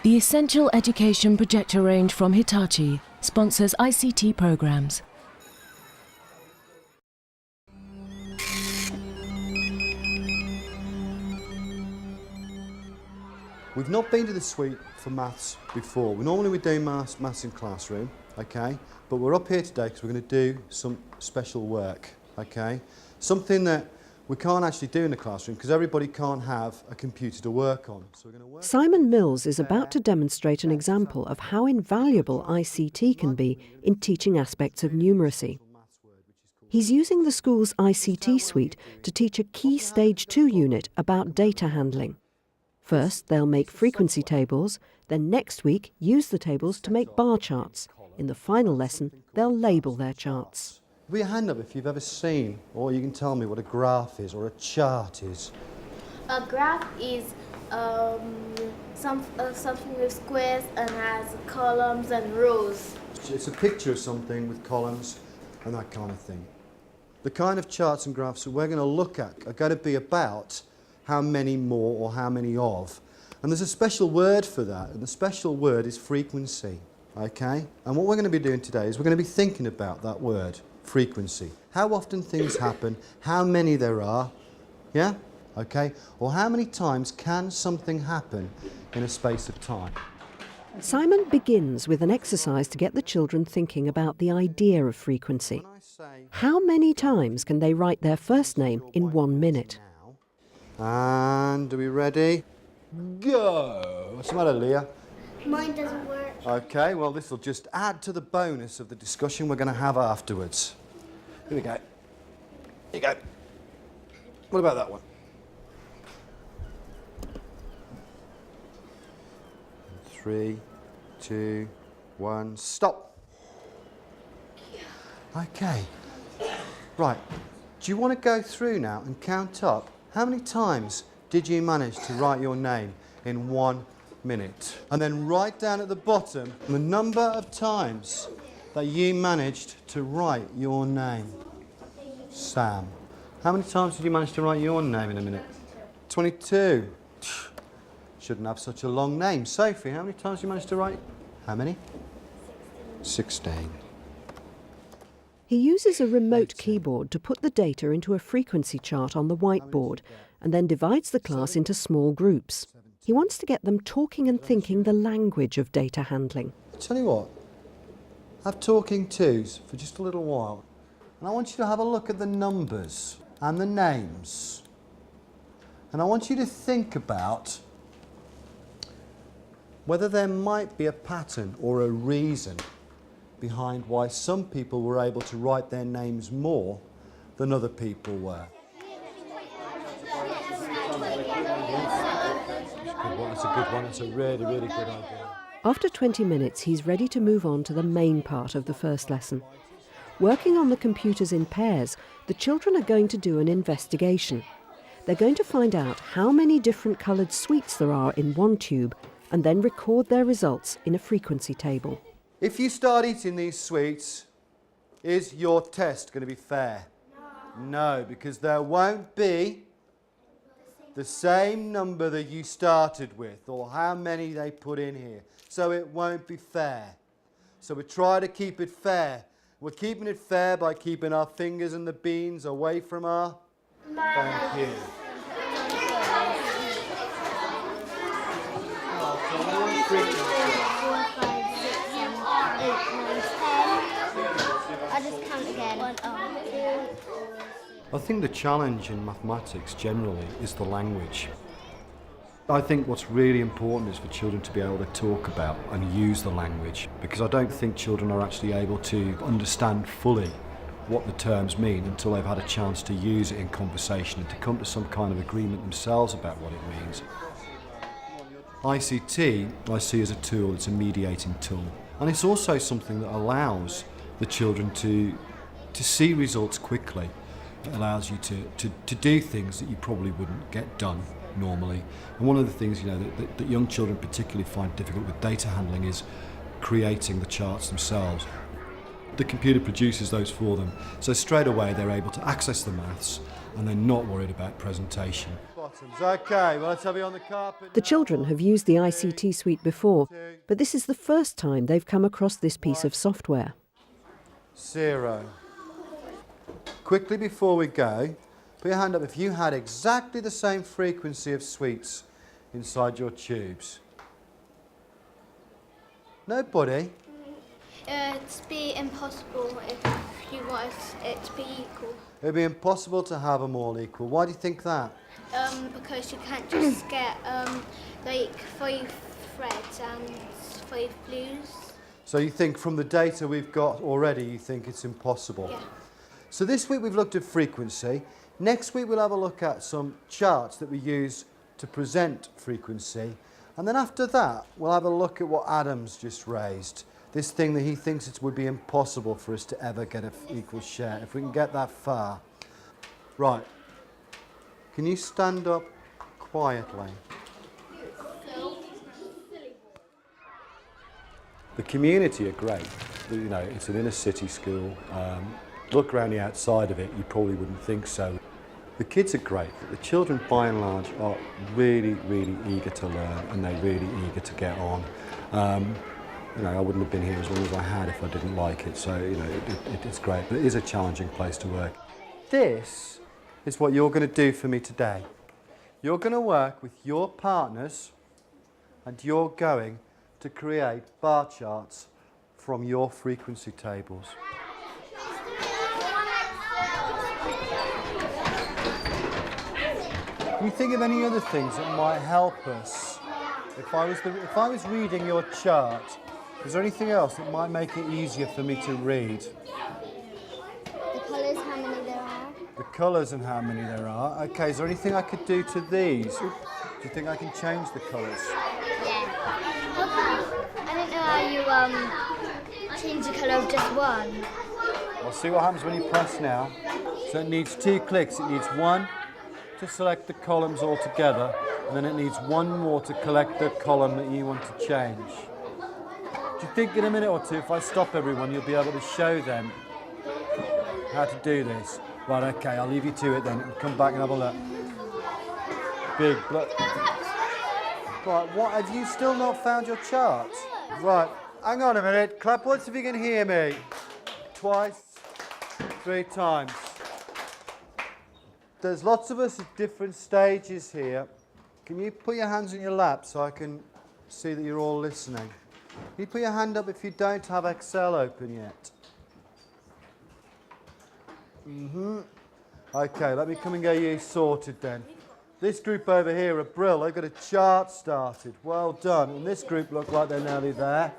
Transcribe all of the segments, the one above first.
The Essential Education projector range from Hitachi sponsors ICT programs. We've not been to the suite for maths before. Normally we do maths in classroom, okay? But we're up here today because we're going to do some special work, okay? Something that we can't actually do in the classroom because everybody can't have a computer to work on. So we're going to work. Simon Mills is about to demonstrate an example of how invaluable ICT can be in teaching aspects of numeracy. He's using the school's ICT suite to teach a key Stage 2 unit about data handling. First, they'll make frequency tables, then next week use the tables to make bar charts. In the final lesson, they'll label their charts. Put your hand up if you've ever seen, or you can tell me what a graph is or a chart is. A graph is something with squares and has columns and rows. It's a picture of something with columns and that kind of thing. The kind of charts and graphs that we're going to look at are going to be about how many more or how many of. And there's a special word for that, and the special word is frequency, okay? And what we're going to be doing today is we're going to be thinking about that word, frequency. How often things happen, how many there are, yeah? Okay? Or how many times can something happen in a space of time? Simon begins with an exercise to get the children thinking about the idea of frequency. How many times can they write their first name in 1 minute? And are we ready? Go! What's the matter, Leah? Mine doesn't work. Okay, well this will just add to the bonus of the discussion we're going to have afterwards. Here we go. Here you go. What about that one? 3, 2, 1, stop. Okay. Right. Do you want to go through now and count up how many times did you manage to write your name in 1 minute? And then write down at the bottom the number of times that you managed to write your name. Sam. How many times did you manage to write your name in a minute? 22. Shouldn't have such a long name. Sophie, how many times did you manage to write? How many? 16. He uses a remote keyboard to put the data into a frequency chart on the whiteboard and then divides the class into small groups. He wants to get them talking and thinking the language of data handling. I'll tell you what, have talking twos for just a little while. And I want you to have a look at the numbers and the names. And I want you to think about whether there might be a pattern or a reason behind why some people were able to write their names more than other people were. That's a good one. It's a really, really good idea. After 20 minutes, he's ready to move on to the main part of the first lesson. Working on the computers in pairs, the children are going to do an investigation. They're going to find out how many different coloured sweets there are in one tube and then record their results in a frequency table. If you start eating these sweets, is your test going to be fair? No, because there won't be the same number that you started with or how many they put in here. So it won't be fair. So we try to keep it fair. We're keeping it fair by keeping our fingers and the beans away from our... Thank you. I just count again. 1, 2. I think the challenge in mathematics generally is the language. I think what's really important is for children to be able to talk about and use the language, because I don't think children are actually able to understand fully what the terms mean until they've had a chance to use it in conversation and to come to some kind of agreement themselves about what it means. ICT I see as a tool, it's a mediating tool, and it's also something that allows the children to see results quickly. It allows you to do things that you probably wouldn't get done normally. And one of the things that young children particularly find difficult with data handling is creating the charts themselves. The computer produces those for them, so straight away they're able to access the maths and they're not worried about presentation. bottoms. Okay, well, let's have you on the carpet. The children have used the ICT suite before, but this is the first time they've come across this piece of software. 0. Quickly before we go, put your hand up if you had exactly the same frequency of sweets inside your tubes. Nobody? It'd be impossible if you wanted it to be equal. It'd be impossible to have them all equal. Why do you think that? Because you can't just get like 5 reds and 5 blues. So you think from the data we've got already, you think it's impossible? Yeah. So this week we've looked at frequency. Next week we'll have a look at some charts that we use to present frequency. And then after that, we'll have a look at what Adam's just raised. This thing that he thinks it would be impossible for us to ever get an equal share, if we can get that far. Right. Can you stand up quietly? The community are great. You know, it's an inner city school. Look around the outside of it, you probably wouldn't think so. The kids are great. The children, by and large, are really, really eager to learn, and they're really eager to get on. You know, I wouldn't have been here as long as I had if I didn't like it. So, you know, it's great, but it is a challenging place to work. This is what you're going to do for me today. You're going to work with your partners, and you're going to create bar charts from your frequency tables. Can you think of any other things that might help us? If I was reading your chart, is there anything else that might make it easier for me to read? The colours, how many there are. The colours and how many there are. Okay, is there anything I could do to these? Do you think I can change the colours? Yeah. I don't know how you change the colour of just one. I'll see what happens when you press now. So it needs 2 clicks. It needs 1 to select the columns all together, and then it needs 1 more to collect the column that you want to change. Do you think in a minute or two, if I stop everyone, you'll be able to show them how to do this? Right, okay, I'll leave you to it then. Come back and have a look. Big look. Right, what, have you still not found your chart? Right, hang on a minute. Clap once if you can hear me. Twice, 3 times. There's lots of us at different stages here. Can you put your hands in your lap so I can see that you're all listening? Can you put your hand up if you don't have Excel open yet? Okay, let me come and get you sorted then. This group over here are brill. They've got a chart started. Well done. And this group look like they're nearly there.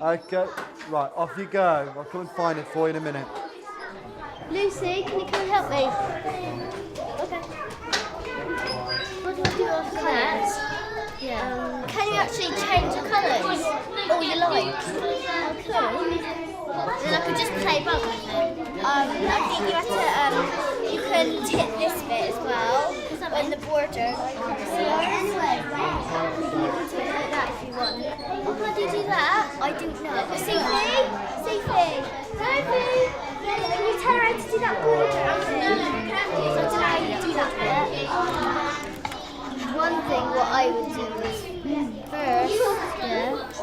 Okay, right, off you go. I'll come and find it for you in a minute. Lucy, can you come and help me? Okay. What do I do after that? Yeah. Can you actually change the colours? All you like? Okay. Then I could just play above with them. I think you have to, you can tip this bit as well, in the border. Anyway, you can tip it like that if you want. Oh, how do you do that? I don't know. Sophie? Sophie? Can you tell her how to do that border? I don't know how you do that bit. One thing what I would do is first,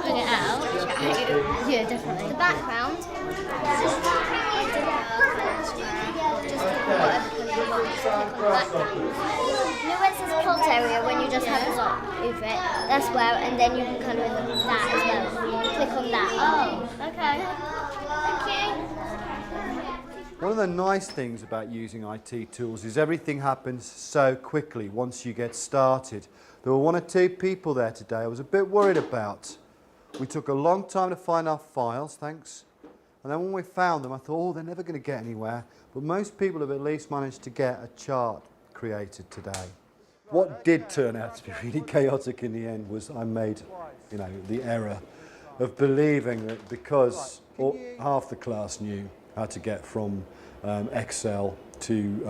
bring it out. Yeah, definitely. The background. Just where it says plot area when you just have a dot over it. That's where, and then you can colour in that as well. Click on that. Oh, okay. Thank you. One of the nice things about using IT tools is everything happens so quickly once you get started. There were 1 or 2 people there today I was a bit worried about. We took a long time to find our files, thanks. And then when we found them, I thought, oh, they're never going to get anywhere. But most people have at least managed to get a chart created today. What did turn out to be really chaotic in the end was I made, you know, the error of believing that because half the class knew how to get from Excel to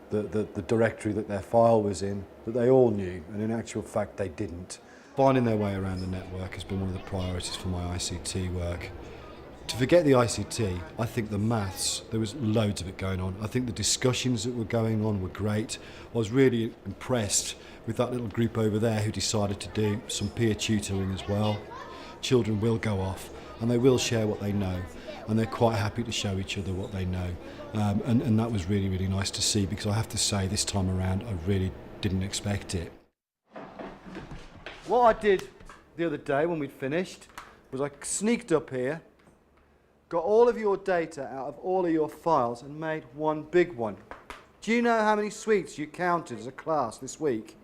the directory that their file was in, that they all knew, and in actual fact they didn't. Finding their way around the network has been one of the priorities for my ICT work. To forget the ICT, I think the maths, there was loads of it going on. I think the discussions that were going on were great. I was really impressed with that little group over there who decided to do some peer tutoring as well. Children will go off and they will share what they know, and they're quite happy to show each other what they know. And that was really, really nice to see, because I have to say this time around I really didn't expect it. What I did the other day when we'd finished was I sneaked up here, got all of your data out of all of your files and made one big one. Do you know how many sweets you counted as a class this week?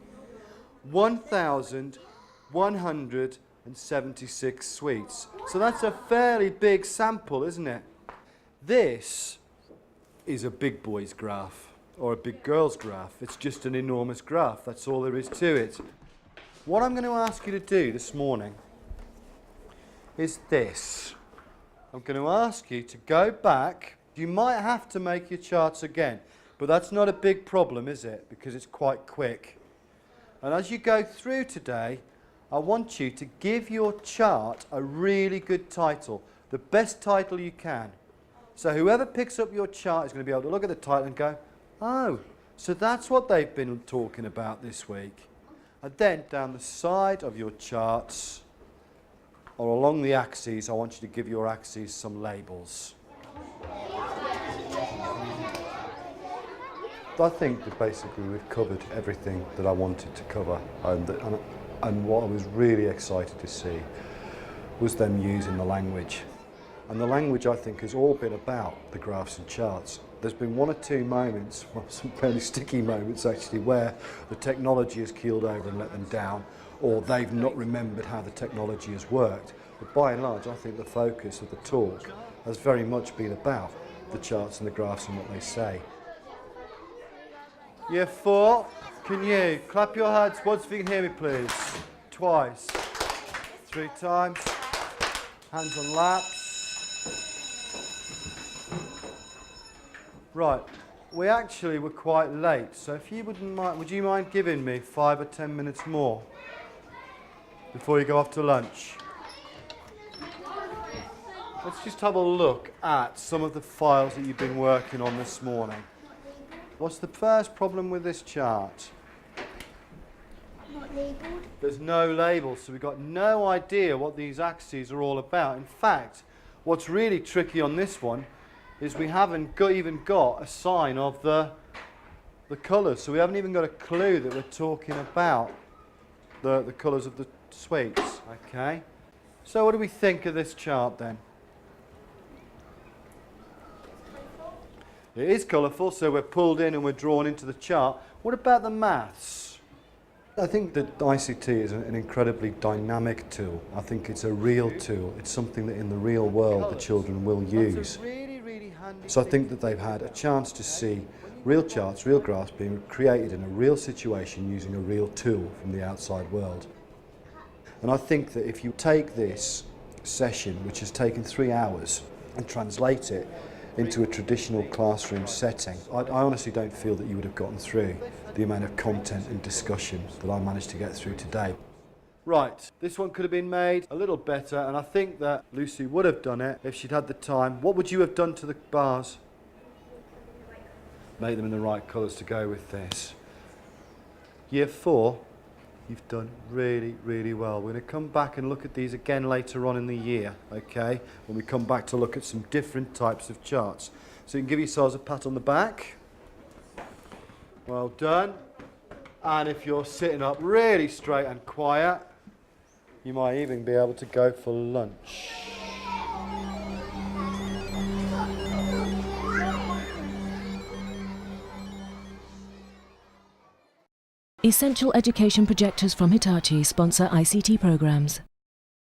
1,176 sweets. So that's a fairly big sample, isn't it? This is a big boy's graph or a big girl's graph. It's just an enormous graph. That's all there is to it. What I'm going to ask you to do this morning is this. I'm going to ask you to go back. You might have to make your charts again, but that's not a big problem, is it? Because it's quite quick. And as you go through today, I want you to give your chart a really good title, the best title you can. So whoever picks up your chart is going to be able to look at the title and go, oh, so that's what they've been talking about this week. And then down the side of your charts, or along the axes, I want you to give your axes some labels. I think that basically we've covered everything that I wanted to cover, and what I was really excited to see was them using the language. And the language, I think, has all been about the graphs and charts. There's been one or two moments, well, some fairly sticky moments actually, where the technology has keeled over and let them down, or they've not remembered how the technology has worked. But by and large, I think the focus of the talk has very much been about the charts and the graphs and what they say. Year 4, can you clap your hands once if you can hear me, please? Twice. 3 times. Hands on laps. Right, we actually were quite late, so if you wouldn't mind, would you mind giving me 5 or 10 minutes more before you go off to lunch? Let's just have a look at some of the files that you've been working on this morning. What's the first problem with this chart? Not labelled. There's no label, so we've got no idea what these axes are all about. In fact, what's really tricky on this one is we haven't even got a sign of the colours, so we haven't even got a clue that we're talking about the colours of the sweets. Okay, so what do we think of this chart then? It is colourful, so we're pulled in and we're drawn into the chart. What about the maths? I think that ICT is an incredibly dynamic tool. I think it's a real tool. It's something that in the real world the children will use. So I think that they've had a chance to see real charts, real graphs being created in a real situation using a real tool from the outside world. And I think that if you take this session, which has taken 3 hours, and translate it into a traditional classroom setting, I honestly don't feel that you would have gotten through the amount of content and discussion that I managed to get through today. Right, this one could have been made a little better, and I think that Lucy would have done it if she'd had the time. What would you have done to the bars? Make them in the right colours to go with this. Year 4, you've done really, really well. We're going to come back and look at these again later on in the year, okay? When we come back to look at some different types of charts. So you can give yourselves a pat on the back. Well done. And if you're sitting up really straight and quiet, you might even be able to go for lunch. Essential education projectors from Hitachi sponsor ICT programs.